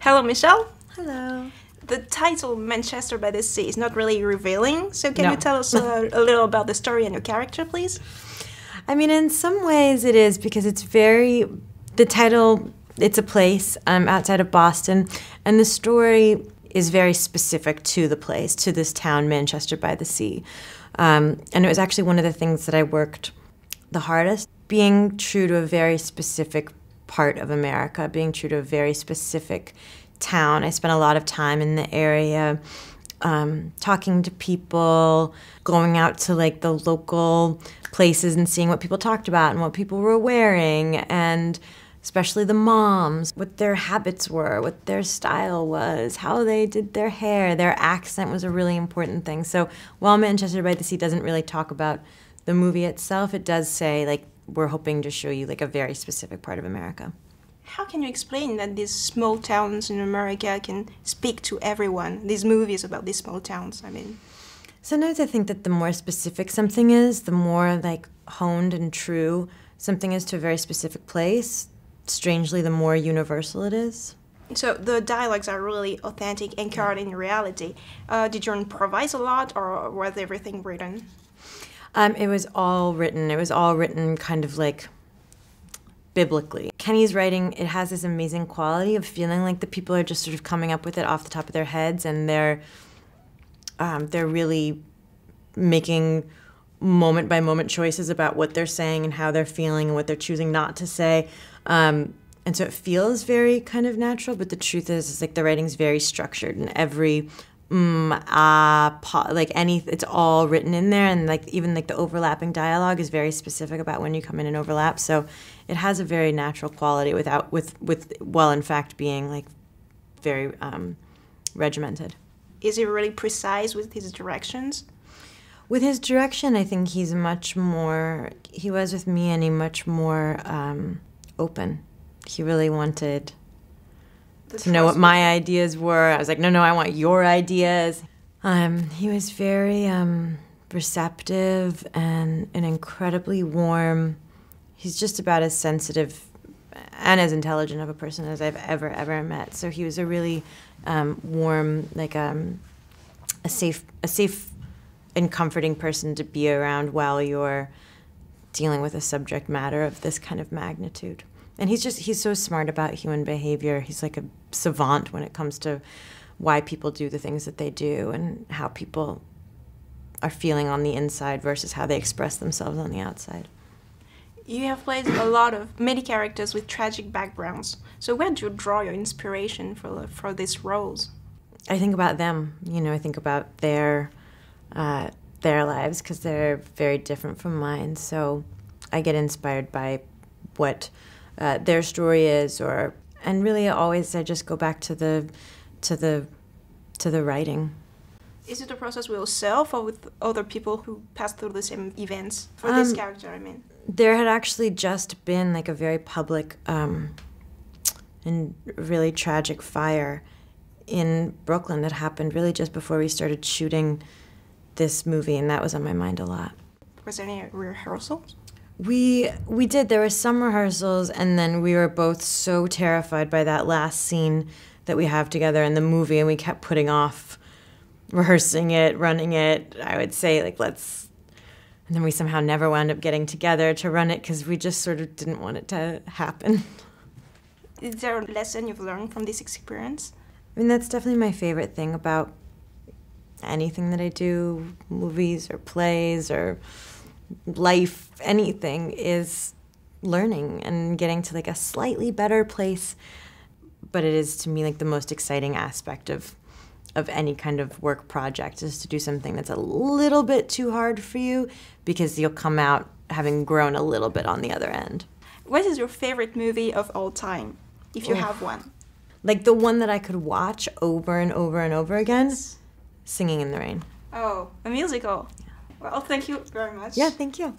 Hello, Michelle. Hello. The title Manchester by the Sea is not really revealing, so can you tell us a little about the story and your character, please? I mean, in some ways it is, because the title, it's a place outside of Boston, and the story is very specific to the place, to this town, Manchester by the Sea. And it was actually one of the things that I worked the hardest, being true to a very specific part of America, being true to a very specific town. I spent a lot of time in the area, talking to people, going out to like the local places and seeing what people talked about and what people were wearing, and especially the moms, what their habits were, what their style was, how they did their hair. Their accent was a really important thing. So while Manchester by the Sea doesn't really talk about the movie itself, it does say, like, we're hoping to show you like a very specific part of America. How can you explain that these small towns in America can speak to everyone? These movies about these small towns, I mean. Sometimes I think that the more specific something is, the more like honed and true something is to a very specific place, strangely, the more universal it is. So the dialogues are really authentic, anchored in reality. Did you improvise a lot, or was everything written? It was all written. It was all written kind of like biblically. Kenny's writing, it has this amazing quality of feeling like the people are just sort of coming up with it off the top of their heads, and they're really making moment-by-moment choices about what they're saying and how they're feeling and what they're choosing not to say. And so it feels very kind of natural, but the truth is like the writing's very structured, and every it's all written in there, and like even like the overlapping dialogue is very specific about when you come in and overlap. So it has a very natural quality while in fact being like very regimented. Is he really precise with his directions? With his direction, I think he was with me, and he much more open. He really wanted to know what my ideas were. I was like, no, I want your ideas. He was very receptive and incredibly warm. He's just about as sensitive and as intelligent of a person as I've ever met. So he was a really warm, like a safe and comforting person to be around while you're dealing with a subject matter of this kind of magnitude. And he's so smart about human behavior. He's like a savant when it comes to why people do the things that they do and how people are feeling on the inside versus how they express themselves on the outside. You have played many characters with tragic backgrounds. So where do you draw your inspiration for these roles? I think about them. I think about their lives, because they're very different from mine. So I get inspired by what their story is, and really always I just go back to the writing. Is it a process with yourself or with other people who pass through the same events for this character, I mean? There had actually just been like a very public and really tragic fire in Brooklyn that happened really just before we started shooting this movie, and that was on my mind a lot. Was there any rehearsals? We did. There were some rehearsals, and then we were both so terrified by that last scene that we have together in the movie, and we kept putting off rehearsing it, running it. I would say, like, and then we somehow never wound up getting together to run it because we just sort of didn't want it to happen. Is there a lesson you've learned from this experience? I mean, that's definitely my favorite thing about anything that I do, movies or plays or life, anything, is learning and getting to like a slightly better place. But it is, to me, like the most exciting aspect of any kind of work project, is to do something that's a little bit too hard for you, because you'll come out having grown a little bit on the other end. What is your favorite movie of all time, if you have one? Like the one that I could watch over and over and over again? Yes. Singing in the Rain. Oh, a musical. Yeah. Well, thank you very much. Yeah, thank you.